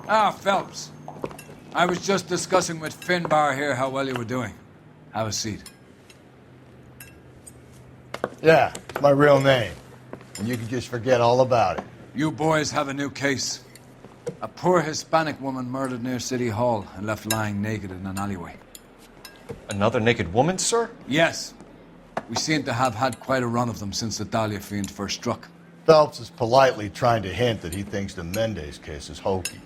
Ah, Phelps. I was just discussing with Finbar here how well you were doing. Have a seat. Yeah, it's my real name. And you can just forget all about it. You boys have a new case. A poor Hispanic woman murdered near City Hall and left lying naked in an alleyway. Another naked woman, sir? Yes. We seem to have had quite a run of them since the Dahlia fiend first struck. Phelps is politely trying to hint that he thinks the Mendez case is hokey.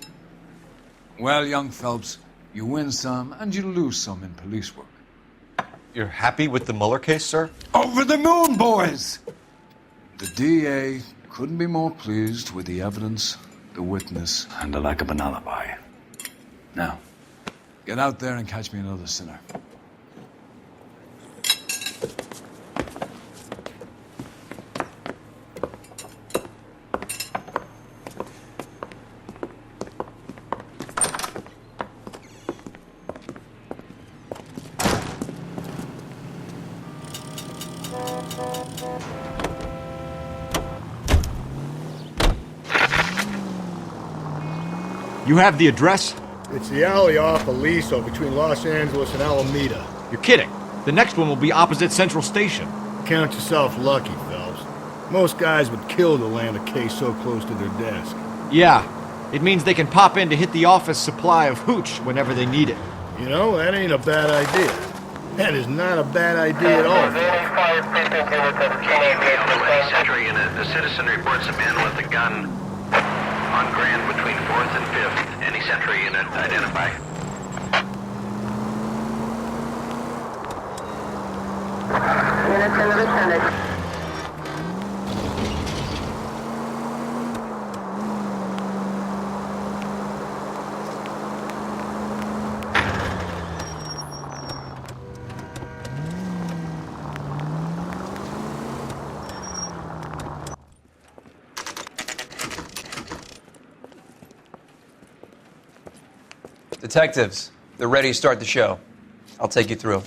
Well, young Phelps, you win some and you lose some in police work. You're happy with the Mueller case, sir? Over the moon, boys! The DA couldn't be more pleased with the evidence, the witness, and the lack of an alibi. Now, get out there and catch me another sinner. You have the address? It's the alley off Aliso between Los Angeles and Alameda. You're kidding. The next one will be opposite Central Station. Count yourself lucky, Phelps. Most guys would kill to land a case so close to their desk. Yeah. It means they can pop in to hit the office supply of hooch whenever they need it. You know, that ain't a bad idea. That is not a bad idea at all. Century unit. The citizen reports a man with a gun on Grand between 4th and 5th. Any Century unit identify. Units in the vicinity. Detectives, they're ready to start the show. I'll take you through.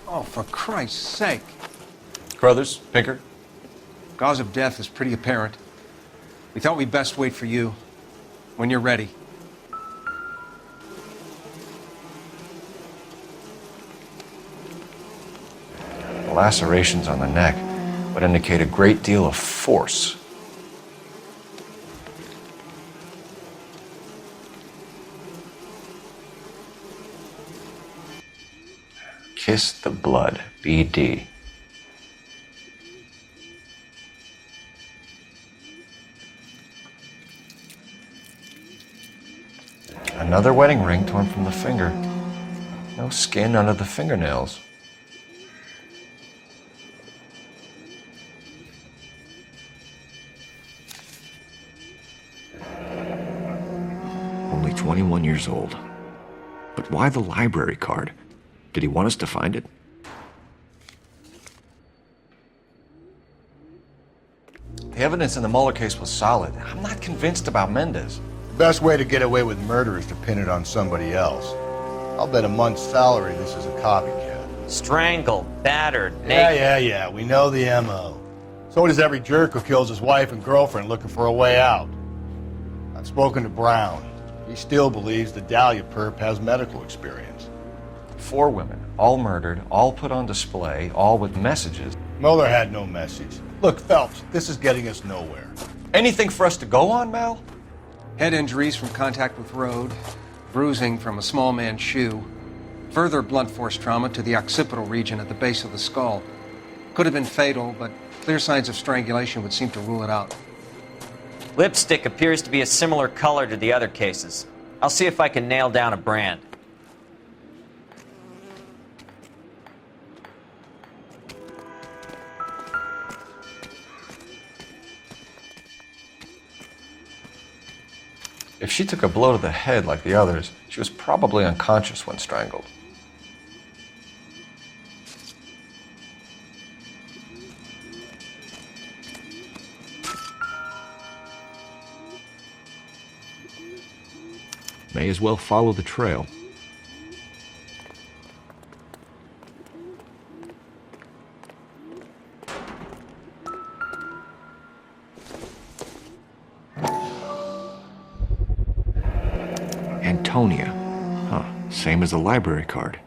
Oh, for Christ's sake. Carruthers, Pinker? Cause of death is pretty apparent. We thought we'd best wait for you. When you're ready. The lacerations on the neck would indicate a great deal of force. Kiss the blood, BD. Another wedding ring torn from the finger. No skin under the fingernails. Only 21 years old. But why the library card? Did he want us to find it? The evidence in the Mueller case was solid. I'm not convinced about Mendez. The best way to get away with murder is to pin it on somebody else. I'll bet a month's salary this is a copycat. Strangled, battered, naked. Yeah. We know the M.O. So does every jerk who kills his wife and girlfriend looking for a way out. I've spoken to Brown. He still believes the Dahlia perp has medical experience. 4 women, all murdered, all put on display, all with messages. Mueller had no message. Look, Phelps, this is getting us nowhere. Anything for us to go on, Mal? Head injuries from contact with road, bruising from a small man's shoe, further blunt force trauma to the occipital region at the base of the skull. Could have been fatal, but clear signs of strangulation would seem to rule it out. Lipstick appears to be a similar color to the other cases. I'll see if I can nail down a brand. If she took a blow to the head like the others, she was probably unconscious when strangled. May as well follow the trail. Antonia. Huh, same as the library card.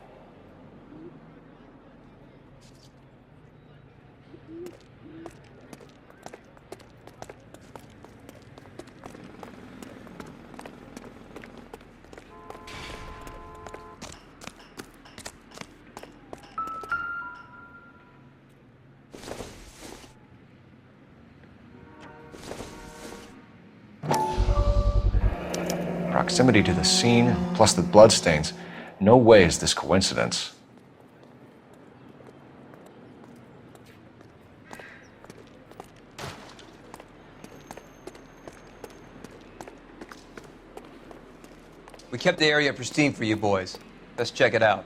Proximity to the scene, plus the bloodstains. No way is this coincidence. We kept the area pristine for you boys. Let's check it out.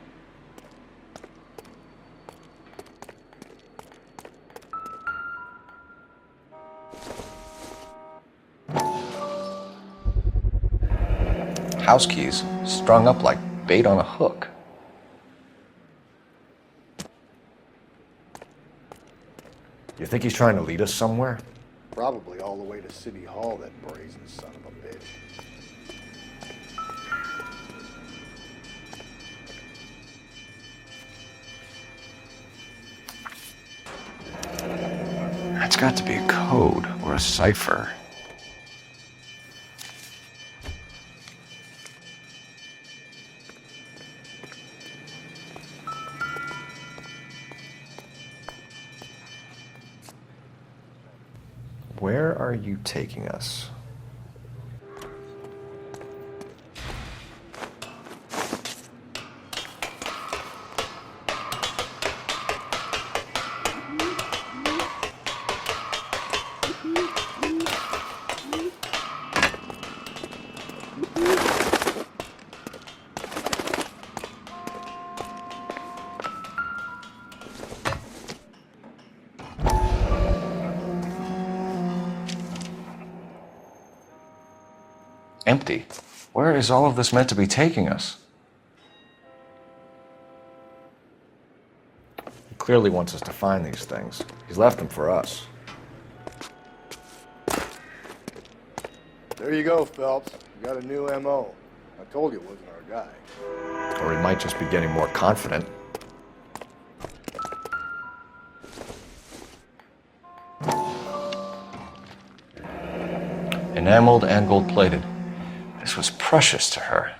House keys strung up like bait on a hook. You think he's trying to lead us somewhere? Probably all the way to City Hall, that brazen son of a bitch. That's got to be a code or a cipher. Where are you taking us? Empty. Where is all of this meant to be taking us? He clearly wants us to find these things. He's left them for us. There you go, Phelps. You got a new M.O. I told you it wasn't our guy. Or he might just be getting more confident. Enameled and gold-plated. This was precious to her.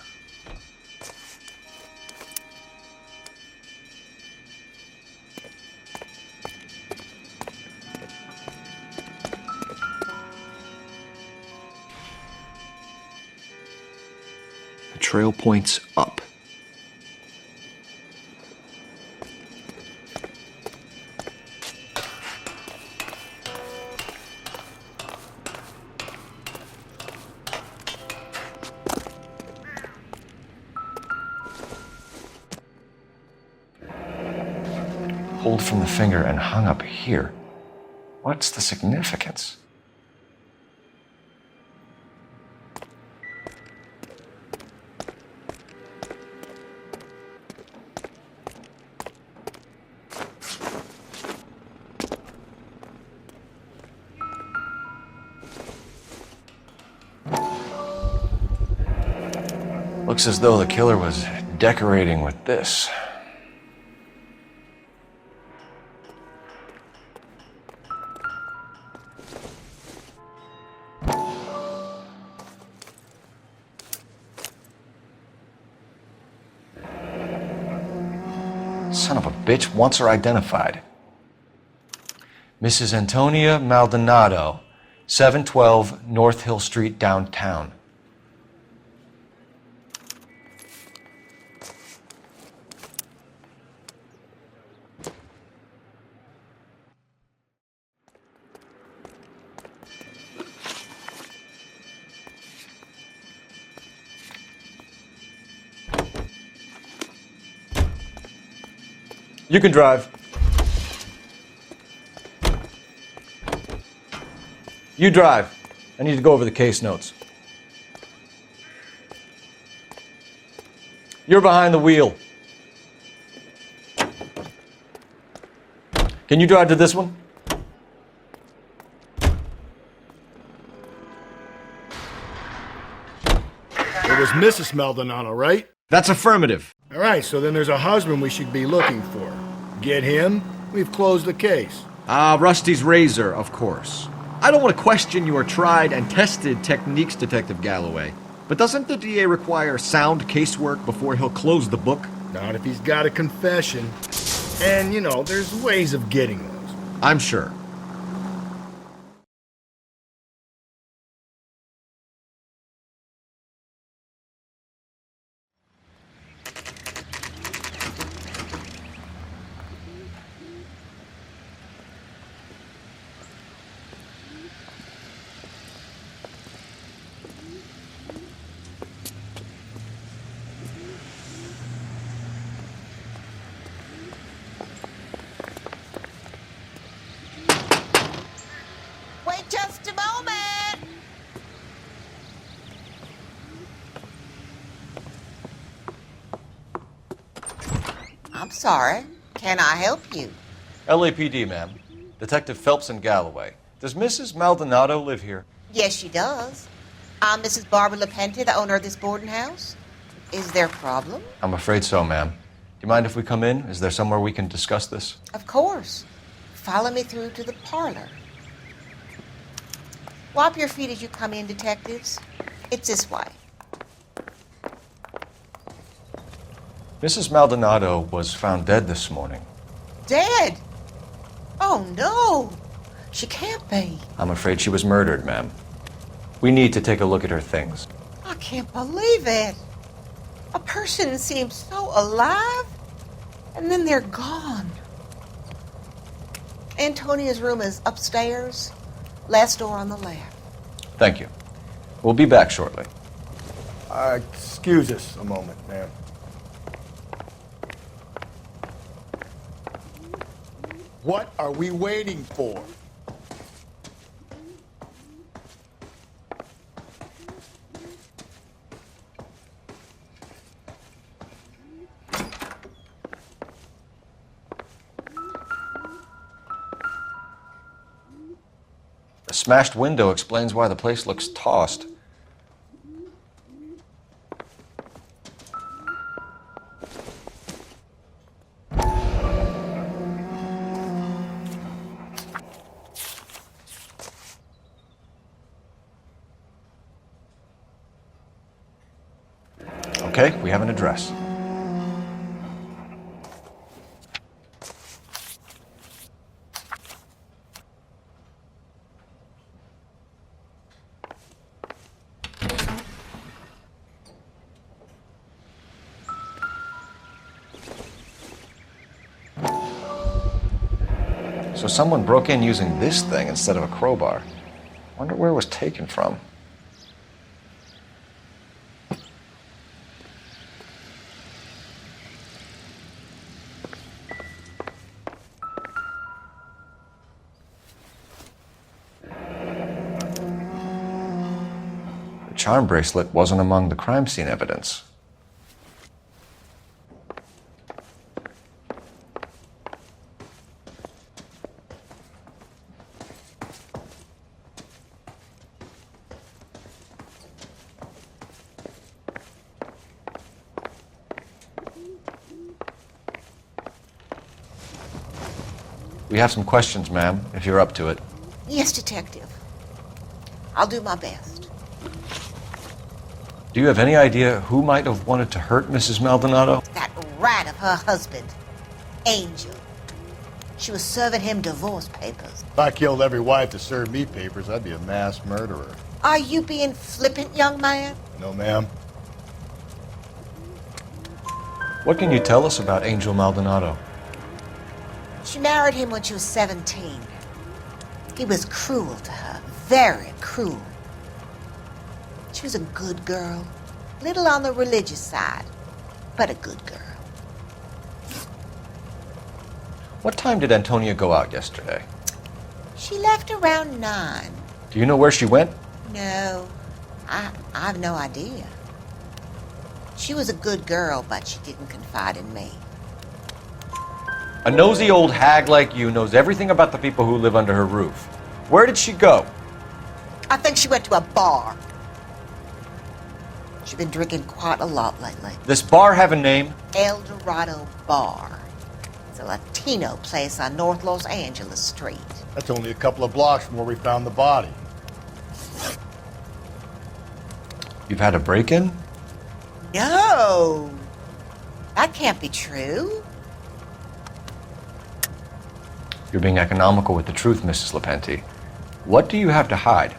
The trail points up. Pulled from the finger and hung up here. What's the significance? Looks as though the killer was decorating with this. Son of a bitch wants her identified. Mrs. Antonia Maldonado, 712 North Hill Street, downtown. You can drive. You drive. I need to go over the case notes. You're behind the wheel. Can you drive to this one? Here It was Mrs. Maldonado, right? That's affirmative. All right, so then there's a husband we should be looking for. Get him, we've closed the case. Rusty's razor, of course. I don't want to question your tried and tested techniques, Detective Galloway. But doesn't the DA require sound casework before he'll close the book? Not if he's got a confession. And, there's ways of getting those. I'm sure. Wait just a moment. I'm sorry. Can I help you? LAPD, ma'am. Detective Phelps and Galloway. Does Mrs. Maldonado live here? Yes, she does. I'm Mrs. Barbara LaPente, the owner of this boarding house. Is there a problem? I'm afraid so, ma'am. Do you mind if we come in? Is there somewhere we can discuss this? Of course. Follow me through to the parlor. Wipe your feet as you come in, detectives. It's this way. Mrs. Maldonado was found dead this morning. Dead? Oh, no. She can't be. I'm afraid she was murdered, ma'am. We need to take a look at her things. I can't believe it. A person seems so alive, and then they're gone. Antonia's room is upstairs, last door on the left. Thank you. We'll be back shortly. Excuse us a moment, ma'am. What are we waiting for? The smashed window explains why the place looks tossed. Okay, we have an address. So someone broke in using this thing instead of a crowbar. Wonder where it was taken from. The charm bracelet wasn't among the crime scene evidence. We have some questions, ma'am, if you're up to it. Yes, detective. I'll do my best. Do you have any idea who might have wanted to hurt Mrs. Maldonado? That rat of her husband, Angel. She was serving him divorce papers. If I killed every wife to serve me papers, I'd be a mass murderer. Are you being flippant, young man? No, ma'am. What can you tell us about Angel Maldonado? She married him when she was 17. He was cruel to her, very cruel. She was a good girl, little on the religious side, but a good girl. What time did Antonia go out yesterday? She left around 9. Do you know where she went? No, I've no idea. She was a good girl, but she didn't confide in me. A nosy old hag like you knows everything about the people who live under her roof. Where did she go? I think she went to a bar. She's been drinking quite a lot lately. This bar have a name? El Dorado Bar. It's a Latino place on North Los Angeles Street. That's only a couple of blocks from where we found the body. You've had a break-in? No! That can't be true. You're being economical with the truth, Mrs. Lepenti. What do you have to hide?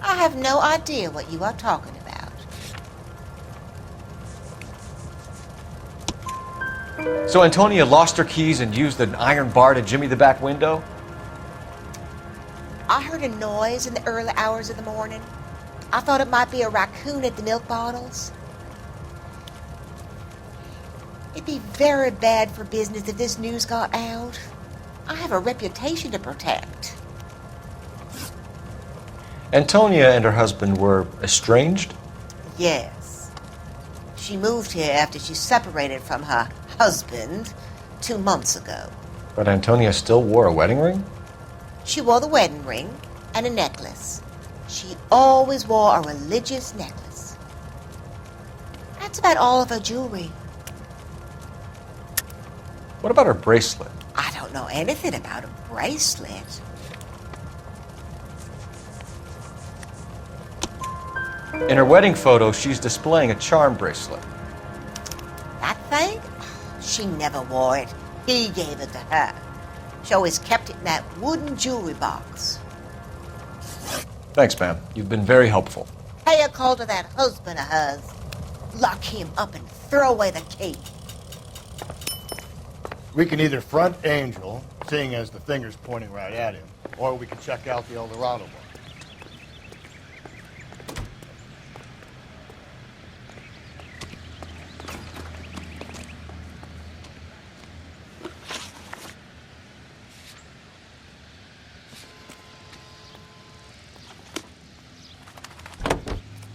I have no idea what you are talking about. So Antonia lost her keys and used an iron bar to jimmy the back window? I heard a noise in the early hours of the morning. I thought it might be a raccoon at the milk bottles. It'd be very bad for business if this news got out. I have a reputation to protect. Antonia and her husband were estranged? Yes. She moved here after she separated from her husband 2 months ago. But Antonia still wore a wedding ring? She wore the wedding ring and a necklace. She always wore a religious necklace. That's about all of her jewelry. What about her bracelet? I don't know anything about a bracelet. In her wedding photo, she's displaying a charm bracelet. That thing? She never wore it. He gave it to her. She always kept it in that wooden jewelry box. Thanks, ma'am. You've been very helpful. Pay a call to that husband of hers. Lock him up and throw away the key. We can either front Angel, seeing as the finger's pointing right at him, or we can check out the El Dorado one.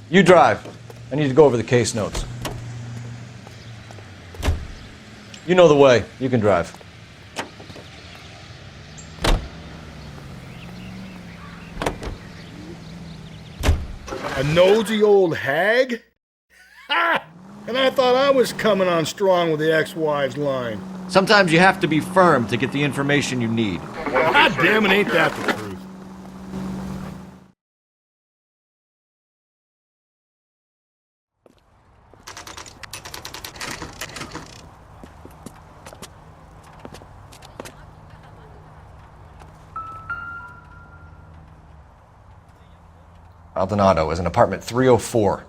You drive. I need to go over the case notes. You know the way. You can drive. A nosy old hag? Ha! And I thought I was coming on strong with the ex-wives line. Sometimes you have to be firm to get the information you need. God damn it, ain't that the truth? Maldonado is in apartment 304.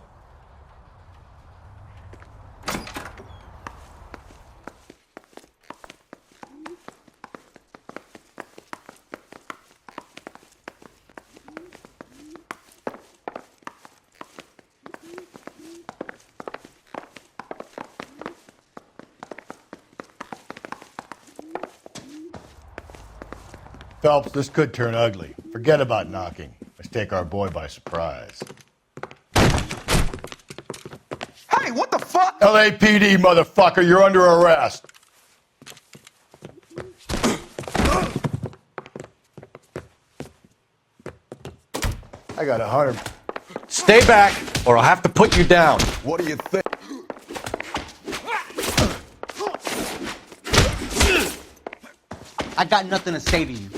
Phelps, this could turn ugly. Forget about knocking. Let's take our boy by surprise. Hey, what the fuck? LAPD, motherfucker, you're under arrest. I got 100. Stay back, or I'll have to put you down. What do you think? I got nothing to say to you.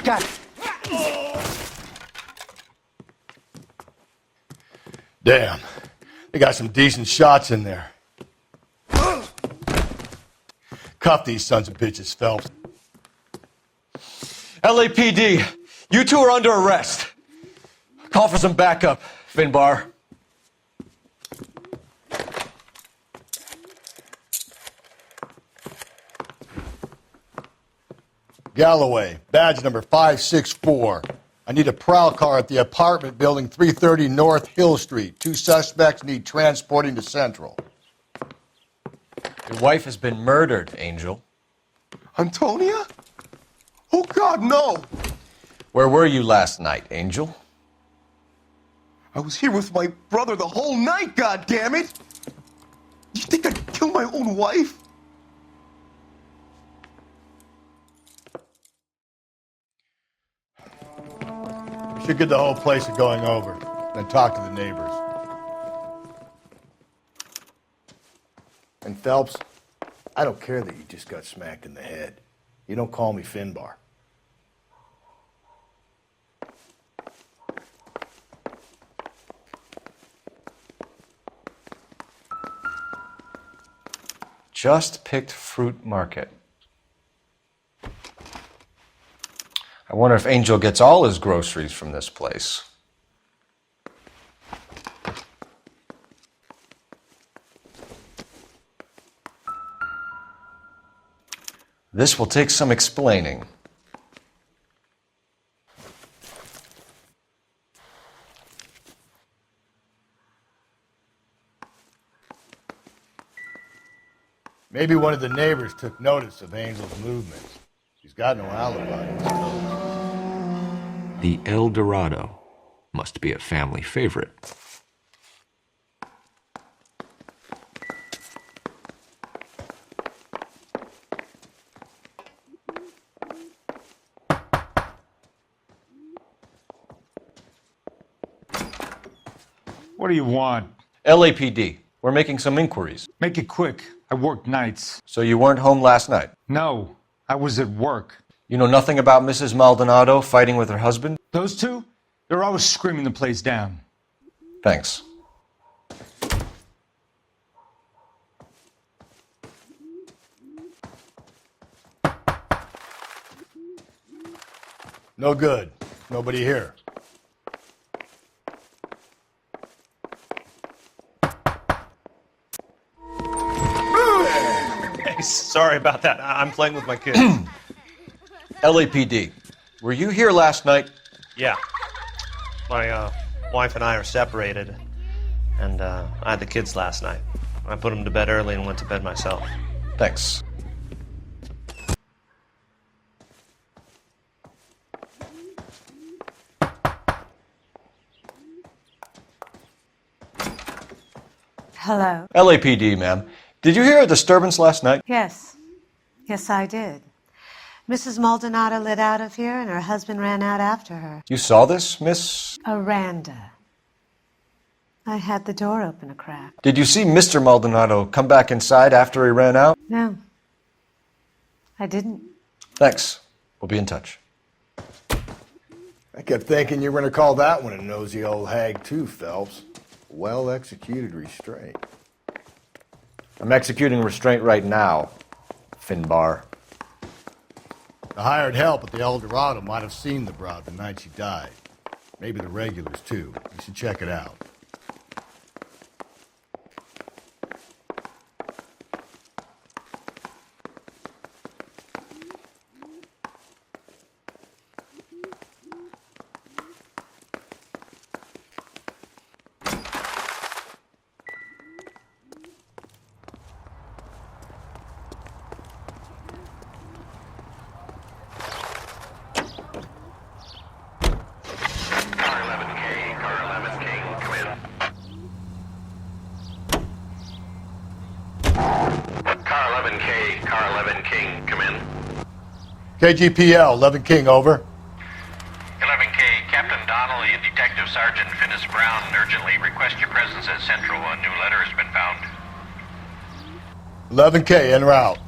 Got it. Damn. They got some decent shots in there. Cuff these sons of bitches, Phelps. LAPD, you two are under arrest. Call for some backup, Finbar. Galloway, badge number 564. I need a prowl car at the apartment building 330 North Hill Street. 2 suspects need transporting to Central. Your wife has been murdered, Angel. Antonia? Oh, God, no! Where were you last night, Angel? I was here with my brother the whole night, God damn it! You think I'd kill my own wife? Should get the whole place a going over, then talk to the neighbors. And Phelps, I don't care that you just got smacked in the head. You don't call me Finbar. Just picked fruit market. I wonder if Angel gets all his groceries from this place. This will take some explaining. Maybe one of the neighbors took notice of Angel's movements. She's got no alibi. The El Dorado must be a family favorite. What do you want? LAPD. We're making some inquiries. Make it quick. I work nights. So you weren't home last night? No, I was at work. You know nothing about Mrs. Maldonado fighting with her husband? Those two? They're always screaming the place down. Thanks. No good. Nobody here. Sorry about that. I'm playing with my kids. LAPD. Were you here last night? Yeah. My wife and I are separated, and I had the kids last night. I put them to bed early and went to bed myself. Thanks. Hello. LAPD, ma'am. Did you hear a disturbance last night? Yes. Yes, I did. Mrs. Maldonado lit out of here, and her husband ran out after her. You saw this, Miss? Aranda. I had the door open a crack. Did you see Mr. Maldonado come back inside after he ran out? No. I didn't. Thanks. We'll be in touch. I kept thinking you were going to call that one a nosy old hag too, Phelps. Well-executed restraint. I'm executing restraint right now, Finbar. The hired help at the El Dorado might have seen the broad the night she died. Maybe the regulars, too. You should check it out. KGPL, 11 King, over. 11K, Captain Donnelly and Detective Sergeant Finnis Brown urgently request your presence at Central. A new letter has been found. 11K, en route.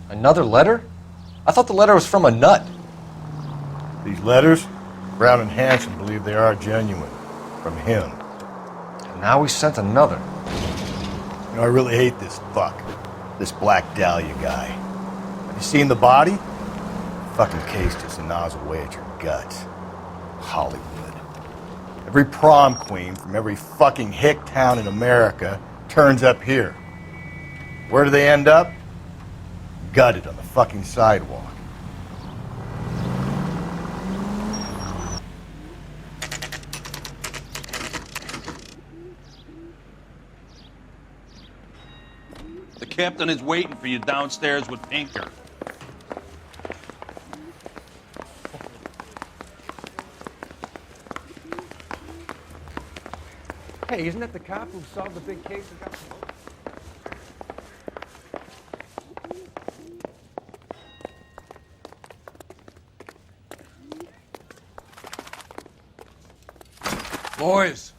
Another letter? I thought the letter was from a nut. These letters, Brown and Hanson believe they are genuine. From him. And now we sent another. You know, I really hate this fuck. This Black Dahlia guy. Have you seen the body? The fucking case just gnaws away at your guts. Hollywood. Every prom queen from every fucking hick town in America turns up here. Where do they end up? Gutted on the fucking sidewalk. The captain is waiting for you downstairs with Pinker. Hey, isn't that the cop who solved the big case and got promoted? Boys,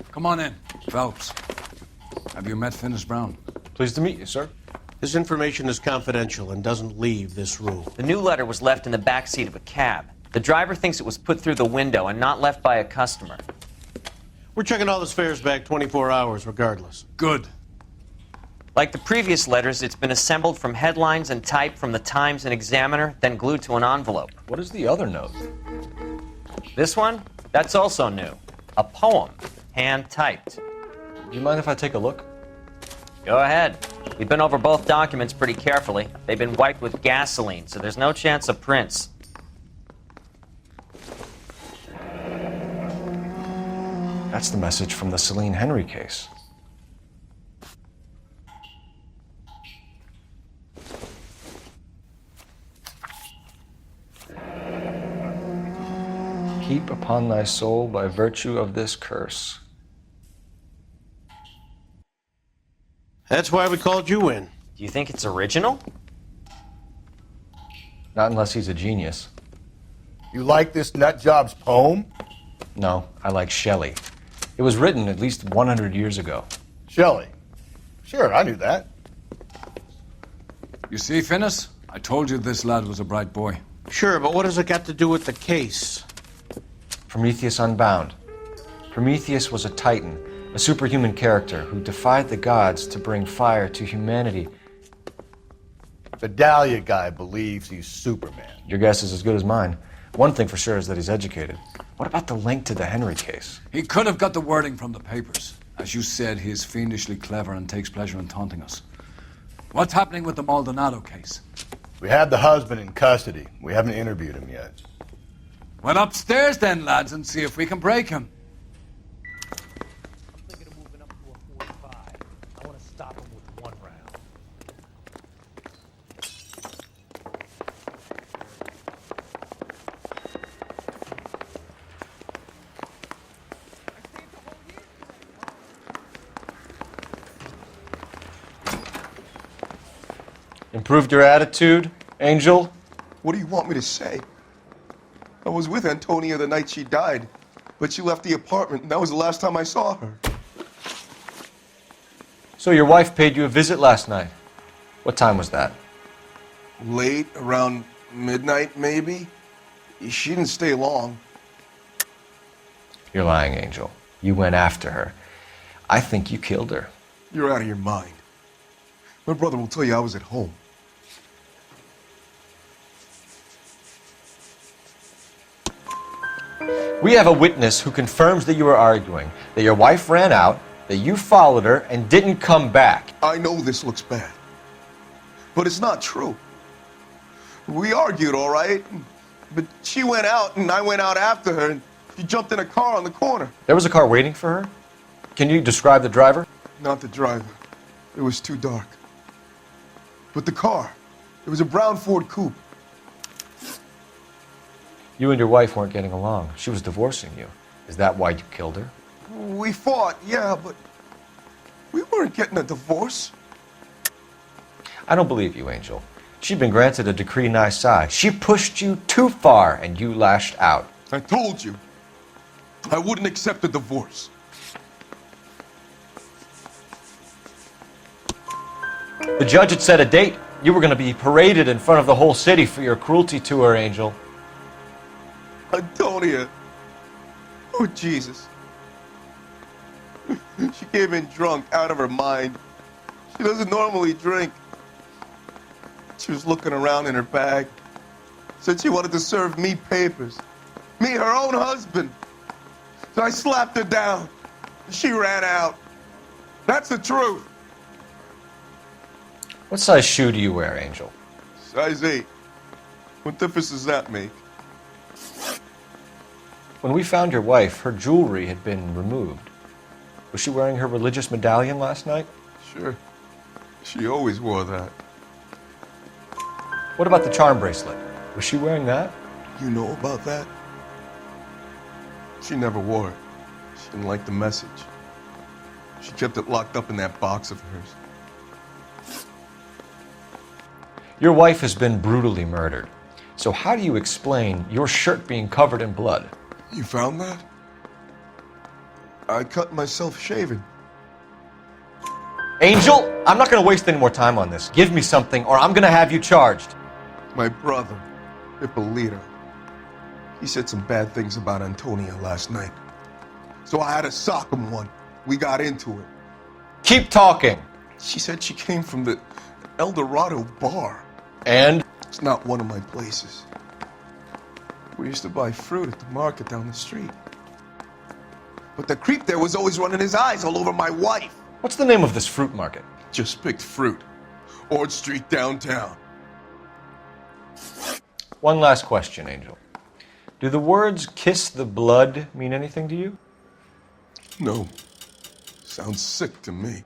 come on in. Phelps, have you met Finis Brown? Pleased to meet you, sir. This information is confidential and doesn't leave this room. The new letter was left in the back seat of a cab. The driver thinks it was put through the window and not left by a customer. We're checking all this fares back 24 hours regardless. Good. Like the previous letters, it's been assembled from headlines and typed from the Times and Examiner, then glued to an envelope. What is the other note? This one? That's also new. A poem, hand-typed. Do you mind if I take a look? Go ahead. We've been over both documents pretty carefully. They've been wiped with gasoline, so there's no chance of prints. That's the message from the Celine Henry case. Keep upon thy soul by virtue of this curse. That's why we called you in. Do you think it's original? Not unless he's a genius. You like this nutjob's poem? No, I like Shelley. It was written at least 100 years ago. Shelley? Sure, I knew that. You see, Finis? I told you this lad was a bright boy. Sure, but what has it got to do with the case? Prometheus Unbound. Prometheus was a titan, a superhuman character who defied the gods to bring fire to humanity. The Dahlia guy believes he's Superman. Your guess is as good as mine. One thing for sure is that he's educated. What about the link to the Henry case? He could have got the wording from the papers. As you said, he is fiendishly clever and takes pleasure in taunting us. What's happening with the Maldonado case? We have the husband in custody. We haven't interviewed him yet. Well, upstairs then, lads, and see if we can break him. I'm thinking of moving up to a 45. I want to stop him with one round. Improved your attitude, Angel? What do you want me to say? I was with Antonia the night she died, but she left the apartment, and that was the last time I saw her. So your wife paid you a visit last night. What time was that? Late, around midnight, maybe? She didn't stay long. You're lying, Angel. You went after her. I think you killed her. You're out of your mind. My brother will tell you I was at home. We have a witness who confirms that you were arguing, that your wife ran out, that you followed her, and didn't come back. I know this looks bad, but it's not true. We argued, all right, but she went out and I went out after her, and she jumped in a car on the corner. There was a car waiting for her? Can you describe the driver? Not the driver. It was too dark. But the car, it was a brown Ford coupe. You and your wife weren't getting along. She was divorcing you. Is that why you killed her? We fought, yeah, but we weren't getting a divorce. I don't believe you, Angel. She'd been granted a decree nisi. She pushed you too far, and you lashed out. I told you, I wouldn't accept a divorce. The judge had set a date. You were going to be paraded in front of the whole city for your cruelty to her, Angel. Antonia. Oh, Jesus. She came in drunk, out of her mind. She doesn't normally drink. She was looking around in her bag. Said she wanted to serve me papers. Me, her own husband. So I slapped her down. She ran out. That's the truth. What size shoe do you wear, Angel? Size 8. What difference does that make? When we found your wife, her jewelry had been removed. Was she wearing her religious medallion last night? Sure. She always wore that. What about the charm bracelet? Was she wearing that? You know about that? She never wore it. She didn't like the message. She kept it locked up in that box of hers. Your wife has been brutally murdered. So how do you explain your shirt being covered in blood? You found that? I cut myself shaving. Angel, I'm not going to waste any more time on this. Give me something, or I'm going to have you charged. My brother, Ippolito, he said some bad things about Antonia last night. So I had to sock him one. We got into it. Keep talking. She said she came from the El Dorado bar. And? It's not one of my places. We used to buy fruit at the market down the street. But the creep there was always running his eyes all over my wife. What's the name of this fruit market? Just picked fruit. Ord Street downtown. One last question, Angel. Do the words kiss the blood mean anything to you? No. Sounds sick to me.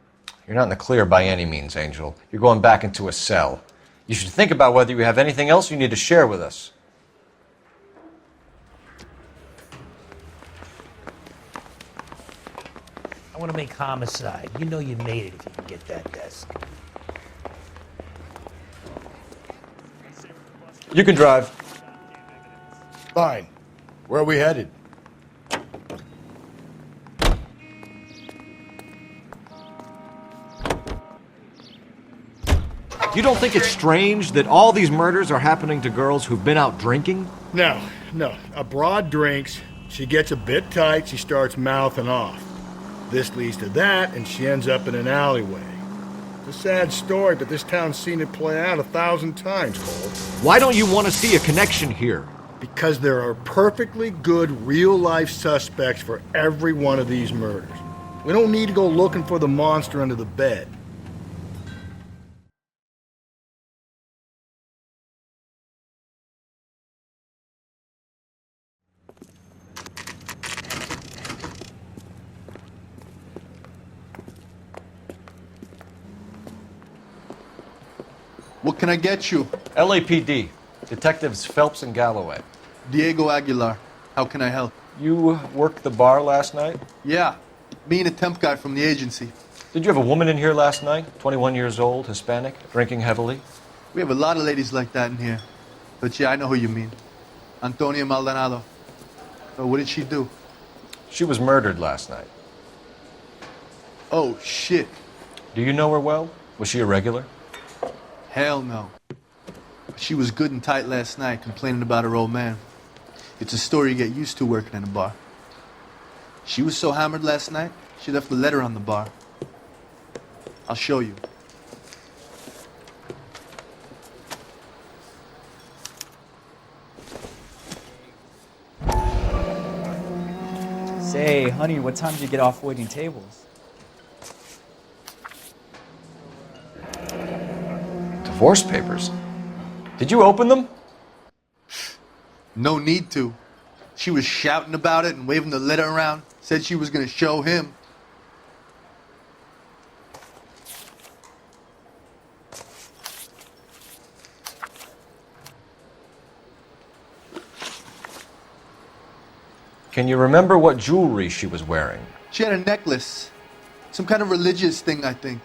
You're not in the clear by any means, Angel. You're going back into a cell. You should think about whether you have anything else you need to share with us. I want to make homicide. You know you made it if you can get that desk. You can drive. Fine. Where are we headed? You don't think it's strange that all these murders are happening to girls who've been out drinking? No. A broad drinks, she gets a bit tight, she starts mouthing off. This leads to that, and she ends up in an alleyway. It's a sad story, but this town's seen it play out 1,000 times, Cole. Why don't you want to see a connection here? Because there are perfectly good real-life suspects for every one of these murders. We don't need to go looking for the monster under the bed. What can I get you? LAPD. Detectives Phelps and Galloway. Diego Aguilar. How can I help? You worked the bar last night? Yeah. Me and a temp guy from the agency. Did you have a woman in here last night? 21 years old, Hispanic, drinking heavily? We have a lot of ladies like that in here. But yeah, I know who you mean. Antonia Maldonado. Oh, what did she do? She was murdered last night. Oh, shit. Do you know her well? Was she a regular? Hell no. She was good and tight last night, complaining about her old man. It's a story you get used to working in a bar. She was so hammered last night, she left a letter on the bar. I'll show you. Say, honey, what time did you get off waiting tables? Divorce papers? Did you open them? No need to. She was shouting about it and waving the letter around. Said she was going to show him. Can you remember what jewelry she was wearing? She had a necklace. Some kind of religious thing, I think.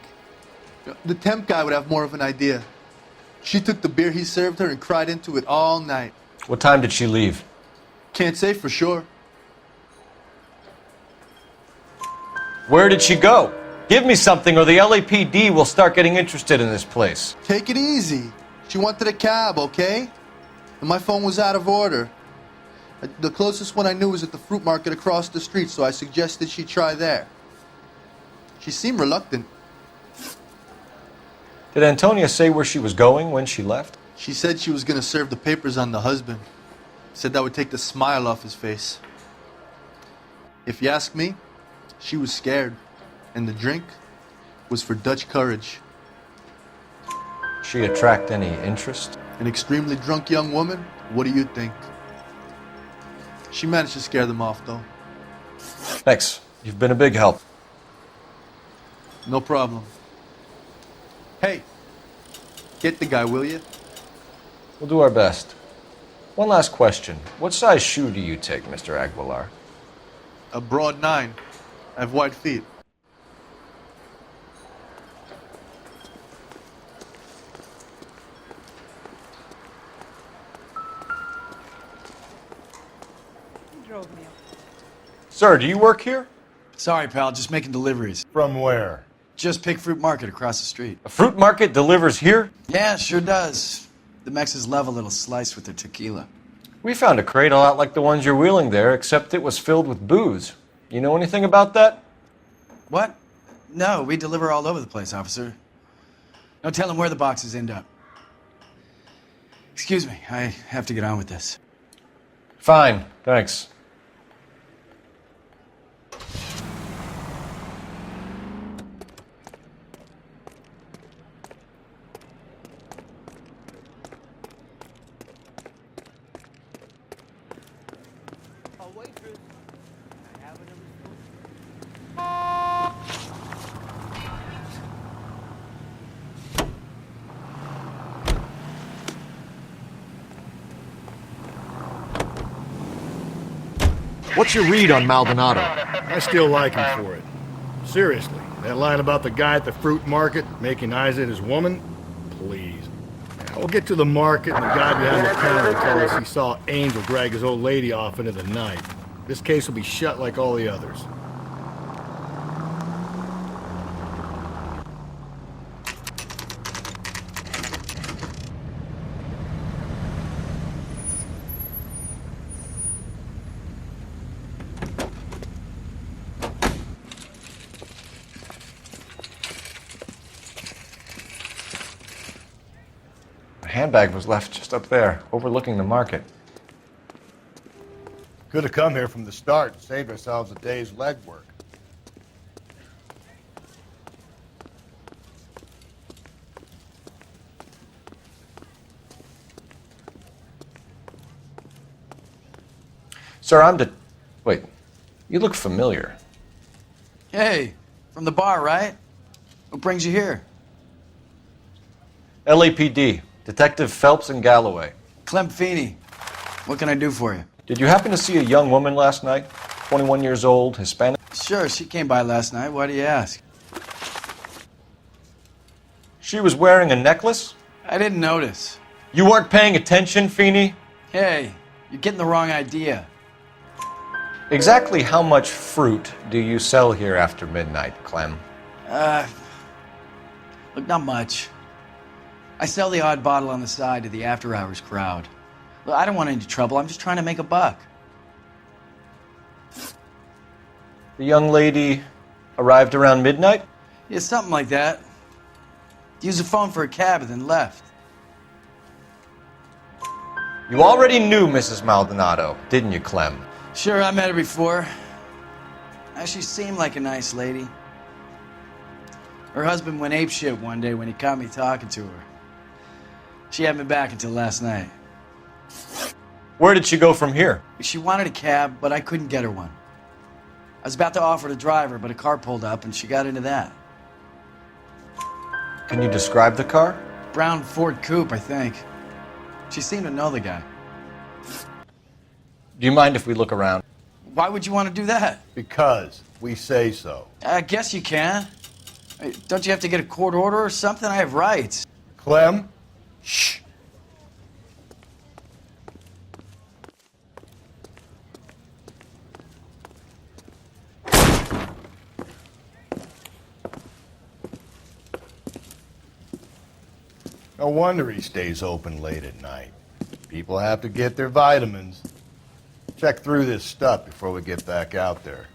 The temp guy would have more of an idea. She took the beer he served her and cried into it all night. What time did she leave? Can't say for sure. Where did she go? Give me something or the LAPD will start getting interested in this place. Take it easy. She wanted a cab, okay? And my phone was out of order. The closest one I knew was at the fruit market across the street, so I suggested she try there. She seemed reluctant. Did Antonia say where she was going when she left? She said she was going to serve the papers on the husband. Said that would take the smile off his face. If you ask me, she was scared. And the drink was for Dutch courage. She attract any interest? An extremely drunk young woman? What do you think? She managed to scare them off, though. Thanks. You've been a big help. No problem. Hey, get the guy, will you? We'll do our best. One last question. What size shoe do you take, Mr. Aguilar? A broad 9. I have wide feet. Sir, do you work here? Sorry, pal, just making deliveries. From where? Just Pick Fruit Market across the street. A fruit market delivers here? Yeah, sure does. The Mexes love a little slice with their tequila. We found a crate a lot like the ones you're wheeling there, except it was filled with booze. You know anything about that? What? No, we deliver all over the place, officer. No telling where the boxes end up. Excuse me, I have to get on with this. Fine, thanks. What's your read on Maldonado? I still like him for it. Seriously, that line about the guy at the fruit market making eyes at his woman? Please. Now, we'll get to the market and the guy behind the counter will tell us he saw Angel drag his old lady off into the night. This case will be shut like all the others. The handbag was left just up there, overlooking the market. Could have come here from the start and saved ourselves a day's legwork. Sir, Wait, you look familiar. Hey, from the bar, right? What brings you here? LAPD, Detective Phelps and Galloway. Clem Feeney. What can I do for you? Did you happen to see a young woman last night? 21 years old, Hispanic? Sure, she came by last night. Why do you ask? She was wearing a necklace? I didn't notice. You weren't paying attention, Feeney? Hey, you're getting the wrong idea. Exactly how much fruit do you sell here after midnight, Clem? Look, not much. I sell the odd bottle on the side to the after-hours crowd. Look, I don't want any trouble. I'm just trying to make a buck. The young lady arrived around midnight? Yeah, something like that. Used the phone for a cab and then left. You already knew Mrs. Maldonado, didn't you, Clem? Sure, I met her before. She seemed like a nice lady. Her husband went apeshit one day when he caught me talking to her. She had me back until last night. Where did she go from here? She wanted a cab, but I couldn't get her one. I was about to offer to drive her, but a car pulled up and she got into that. Can you describe the car? Brown Ford Coupe, I think. She seemed to know the guy. Do you mind if we look around? Why would you want to do that? Because we say so. I guess you can. Don't you have to get a court order or something? I have rights. Clem? Shh. No wonder he stays open late at night. People have to get their vitamins. Check through this stuff before we get back out there.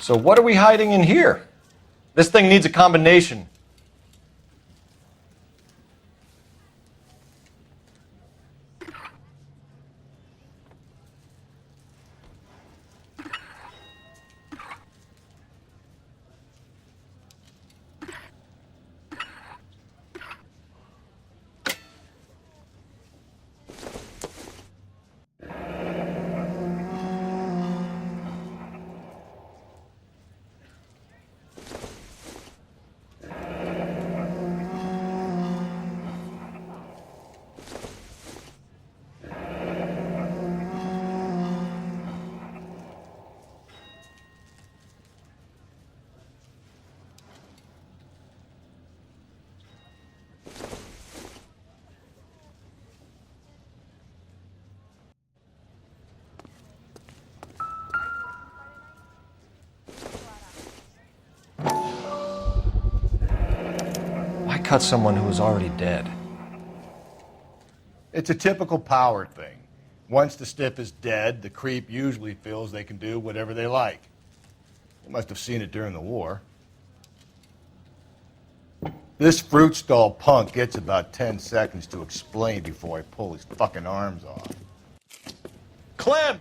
So what are we hiding in here? This thing needs a combination. cut someone who was already dead? It's a typical power thing. Once the stiff is dead, the creep usually feels they can do whatever they like. You must have seen it during the war. This fruit stall punk gets about 10 seconds to explain before I pull his fucking arms off. Clem!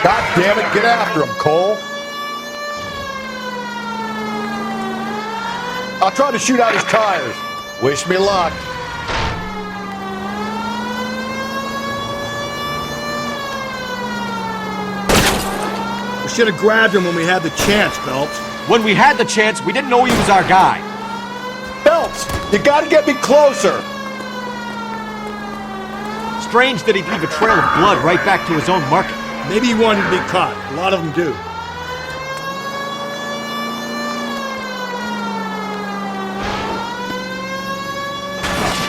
God damn it, get after him, Cole! I'll try to shoot out his tires. Wish me luck. We should have grabbed him when we had the chance, Phelps. When we had the chance, we didn't know he was our guy. Phelps, you gotta get me closer. Strange that he'd leave a trail of blood right back to his own market. Maybe he wanted to be caught. A lot of them do.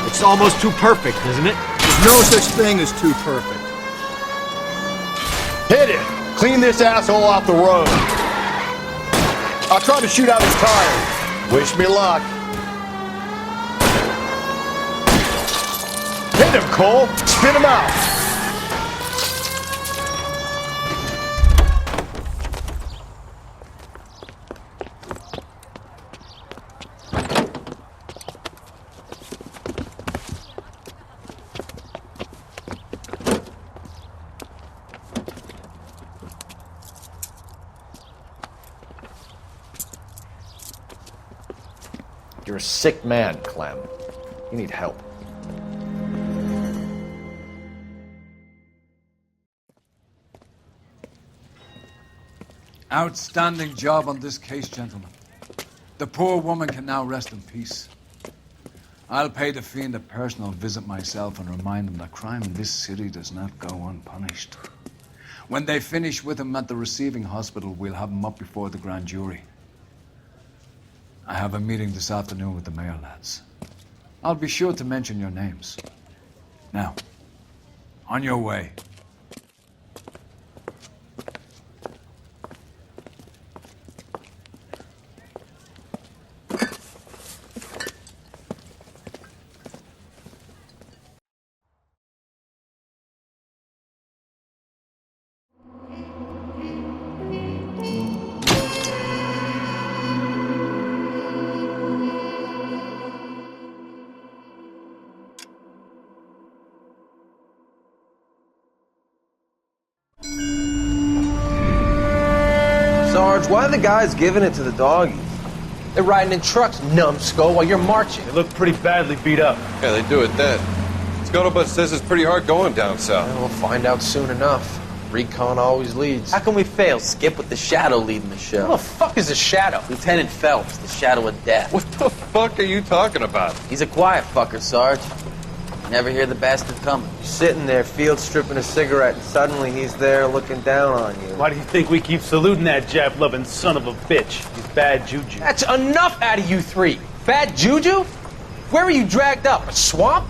It's almost too perfect, isn't it? There's no such thing as too perfect. Hit it! Clean this asshole off the road. I'll try to shoot out his tires. Wish me luck. Hit him, Cole! Spin him out! You're a sick man, Clem. You need help. Outstanding job on this case, gentlemen. The poor woman can now rest in peace. I'll pay the fiend a personal visit myself and remind him that crime in this city does not go unpunished. When they finish with him at the receiving hospital, we'll have him up before the grand jury. I have a meeting this afternoon with the mayor lads. I'll be sure to mention your names. Now, on your way. Sarge, why are the guys giving it to the doggies? They're riding in trucks, numbskull, while you're marching. They look pretty badly beat up. Yeah, they do at that. Scuttlebutt says it's pretty hard going down south. Well, we'll find out soon enough. Recon always leads. How can we fail, Skip, with the Shadow leading the show? Who the fuck is the Shadow? Lieutenant Phelps, the Shadow of Death. What the fuck are you talking about? He's a quiet fucker, Sarge. Never hear the bastard coming. You're sitting there, field stripping a cigarette, and suddenly he's there looking down on you. Why do you think we keep saluting that Jap-loving son of a bitch? He's bad juju. That's enough out of you three. Bad juju? Where were you dragged up? A swamp?